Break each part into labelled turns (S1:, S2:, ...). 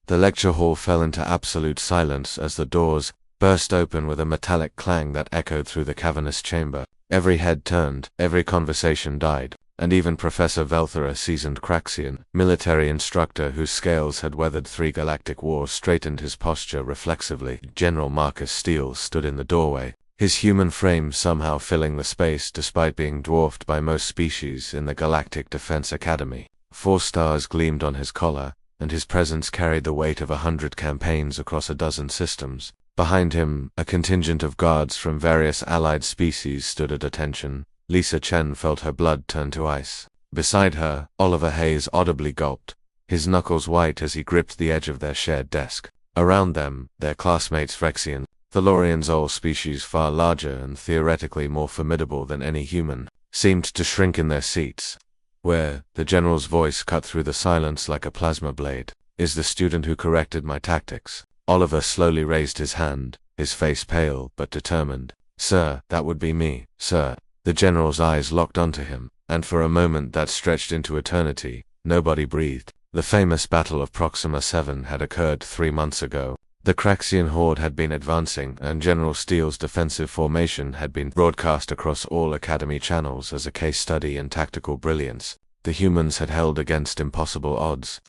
S1: The lecture hall fell into absolute silence as the doors burst open with a metallic clang that echoed through the cavernous chamber. Every head turned, every conversation died, and even Professor Velther, a seasoned Craxian military instructor whose scales had weathered 3 galactic wars, straightened his posture reflexively. General Marcus Steele stood in the doorway, his human frame somehow filling the space despite being dwarfed by most species in the Galactic Defense Academy. 4 stars gleamed on his collar, and his presence carried the weight of 100 campaigns across a dozen systems. Behind him, a contingent of guards from various allied species stood at attention. Lisa Chen felt her blood turn to ice. Beside her, Oliver Hayes audibly gulped, his knuckles white as he gripped the edge of their shared desk. Around them, their classmates Phyrexians, Thalorians, all species far larger and theoretically more formidable than any human, seemed to shrink in their seats. Where, the general's voice cut through the silence like a plasma blade, is the student who corrected my tactics? Oliver slowly raised his hand, his face pale but determined. Sir, that would be me, sir. The general's eyes locked onto him, and for a moment that stretched into eternity, nobody breathed. The famous Battle of Proxima 7 had occurred 3 months ago. The Craxian horde had been advancing, and General Steele's defensive formation had been broadcast across all Academy channels as a case study in tactical brilliance. The humans had held against impossible odds,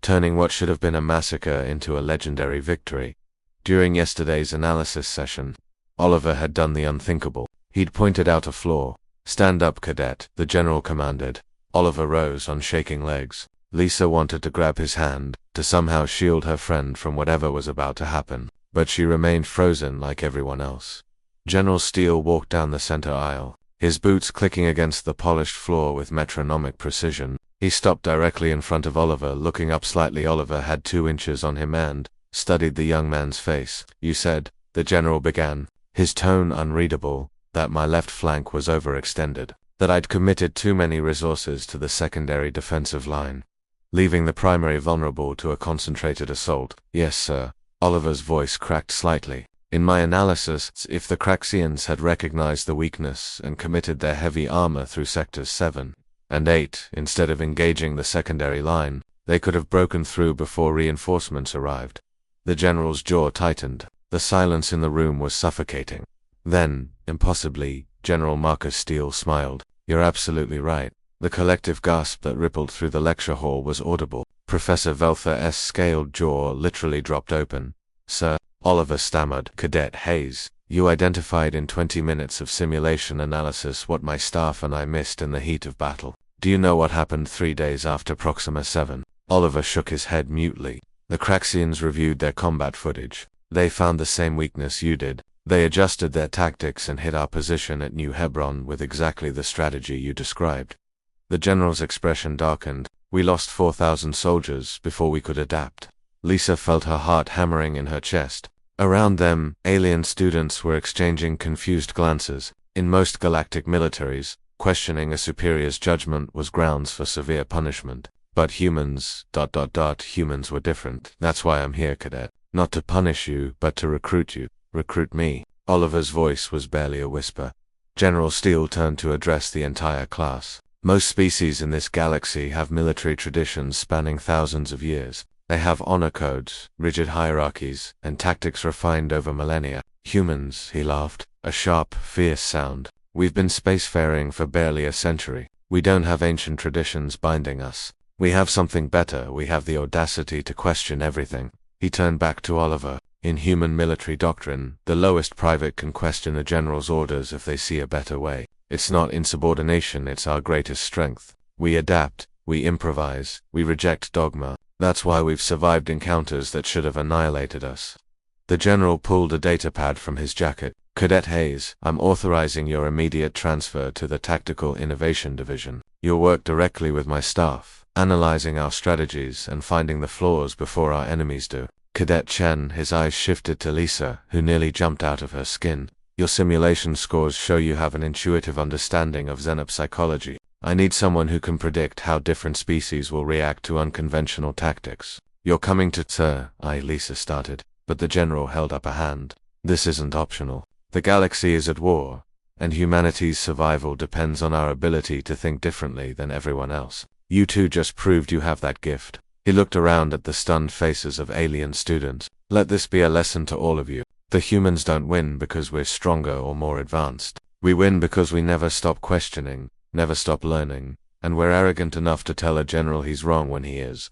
S1: turning what should have been a massacre into a legendary victory. During yesterday's analysis session, Oliver had done the unthinkable. He'd pointed out a flaw. Stand up, cadet, the general commanded. Oliver rose on shaking legs. Lisa wanted to grab his hand, to somehow shield her friend from whatever was about to happen, but she remained frozen like everyone else. General Steele walked down the center aisle, his boots clicking against the polished floor with metronomic precision. He stopped directly in front of Oliver, looking up slightly. Oliver had 2 inches on him and studied the young man's face. You said, the general began, his tone unreadable, that my left flank was overextended, that I'd committed too many resources to the secondary defensive line, leaving the primary vulnerable to a concentrated assault. Yes, sir. Oliver's voice cracked slightly. In my analysis, if the Craxians had recognized the weakness and committed their heavy armor through sectors 7 and 8 instead of engaging the secondary line, they could have broken through before reinforcements arrived. The general's jaw tightened. The silence in the room was suffocating. Then, impossibly, General Marcus Steele smiled. You're absolutely right. The collective gasp that rippled through the lecture hall was audible. Professor Velther's scaled jaw literally dropped open. Sir, Oliver stammered. Cadet Hayes, you identified in 20 minutes of simulation analysis what my staff and I missed in the heat of battle. Do you know what happened 3 days after Proxima 7? Oliver shook his head mutely. The Craxians reviewed their combat footage. They found the same weakness you did. They adjusted their tactics and hit our position at New Hebron with exactly the strategy you described. The general's expression darkened. We lost 4,000 soldiers before we could adapt. Lisa felt her heart hammering in her chest. Around them, alien students were exchanging confused glances. In most galactic militaries, questioning a superior's judgment was grounds for severe punishment. But humans, humans were different. That's why I'm here, cadet. Not to punish you, but to recruit you. Recruit me. Oliver's voice was barely a whisper. General Steele turned to address the entire class. Most species in this galaxy have military traditions spanning thousands of years. They have honor codes, rigid hierarchies, and tactics refined over millennia. Humans, he laughed, a sharp, fierce sound. We've been spacefaring for barely a century. We don't have ancient traditions binding us. We have something better. We have the audacity to question everything. He turned back to Oliver. In human military doctrine, the lowest private can question a general's orders if they see a better way. It's not insubordination, it's our greatest strength. We adapt, we improvise, we reject dogma. That's why we've survived encounters that should have annihilated us. The general pulled a datapad from his jacket. Cadet Hayes, I'm authorizing your immediate transfer to the Tactical Innovation Division. You'll work directly with my staff, analyzing our strategies and finding the flaws before our enemies do. Cadet Chen, his eyes shifted to Lisa, who nearly jumped out of her skin. Your simulation scores show you have an intuitive understanding of xenopsychology. I need someone who can predict how different species will react to unconventional tactics. You're coming to... Sir, Lisa started, but the general held up a hand. This isn't optional. The galaxy is at war, and humanity's survival depends on our ability to think differently than everyone else. You two just proved you have that gift. He looked around at the stunned faces of alien students. Let this be a lesson to all of you. The humans don't win because we're stronger or more advanced. We win because we never stop questioning, never stop learning, and we're arrogant enough to tell a general he's wrong when he is.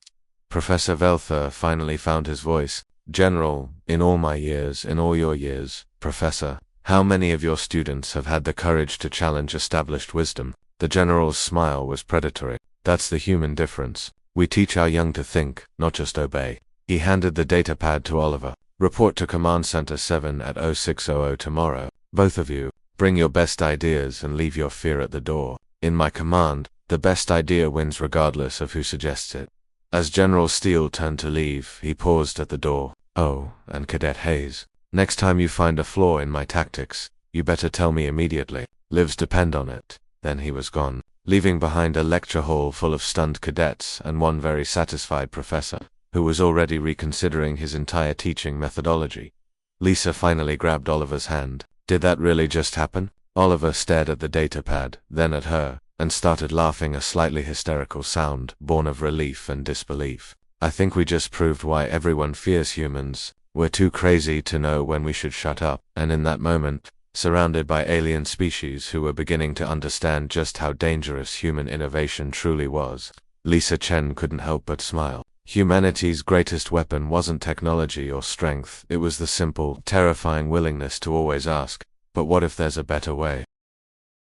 S1: Professor Velther finally found his voice. General, in all my years, in all your years, Professor, how many of your students have had the courage to challenge established wisdom? The general's smile was predatory. That's the human difference. We teach our young to think, not just obey. He handed the datapad to Oliver. Report to Command Center 7 at 0600 tomorrow. Both of you, bring your best ideas and leave your fear at the door. In my command, the best idea wins regardless of who suggests it. As General Steele turned to leave, he paused at the door. Oh, and Cadet Hayes, next time you find a flaw in my tactics, you better tell me immediately. Lives depend on it. Then he was gone, leaving behind a lecture hall full of stunned cadets and one very satisfied professor, who was already reconsidering his entire teaching methodology. Lisa finally grabbed Oliver's hand. Did that really just happen? Oliver stared at the datapad, then at her, and started laughing, a slightly hysterical sound, born of relief and disbelief. I think we just proved why everyone fears humans. We're too crazy to know when we should shut up. And in that moment, surrounded by alien species who were beginning to understand just how dangerous human innovation truly was, Lisa Chen couldn't help but smile. Humanity's greatest weapon wasn't technology or strength, it was the simple, terrifying willingness to always ask, but what if there's a better way?